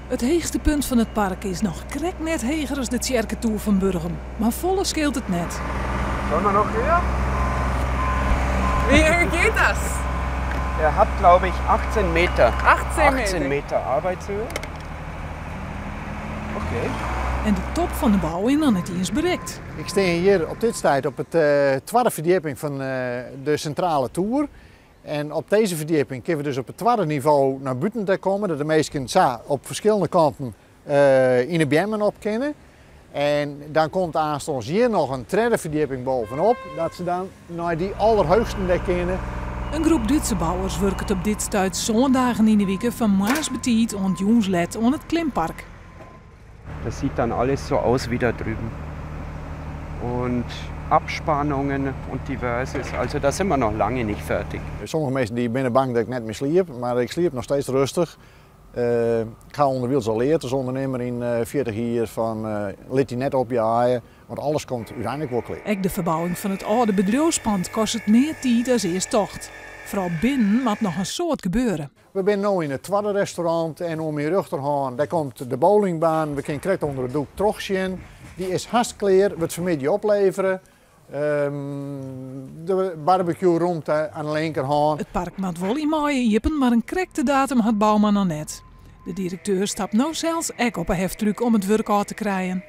Het hoogste punt van het park is nog krek net hoger als de Tjerketoer van Burgum. Maar volle scheelt het net. Sollen wir noch höher? Wie hoch geht das? Er hat, glaube ich, 18 Meter. 18 Meter Arbeitshöhe. Oké. En de top van de bouw is nog niet eens bereikt. Ik sta hier op dit tijd op het tweede verdieping van de centrale toer. En op deze verdieping kunnen we dus op het tweede niveau naar buiten komen. Dat de mensen op verschillende kanten in de bemmen op kennen. En dan komt aanstonds hier nog een derde verdieping bovenop. Dat ze dan naar die allerhoogste dek kennen. Een groep Duitse bouwers werkt op dit stuit zondagen in de week van maasbetiet en jongenslet aan het klimpark. Das sieht dann alles so aus wie da drüben. Und Abspannungen und diverses. Also da sind wir noch lange nicht fertig. Sommige mensen die binnen bang dat ik net meer sliep, maar ik sliep nog steeds rustig. Ik ga onderwiels al leerd als ondernemer in 40 jaar van let die net op je haaien, want alles komt uiteindelijk wel klaar. Ook de verbouwing van het oude bedrijfspand kost het meer tijd dan eerst tocht. Vooral binnen moet nog een soort gebeuren. We zijn nu in het tweede restaurant en om je rug te gaan, daar komt de bowlingbaan. We kunnen direct onder het doek terugzien. Die is hartstikke klaar, we het vanmiddag opleveren. De barbecue ruimte aan de linkerhand. Het park moet wel in maaien jeppen, maar een correcte datum had bouwman nog net. De directeur stapt nou zelfs ook op een heftruck om het werk uit te krijgen.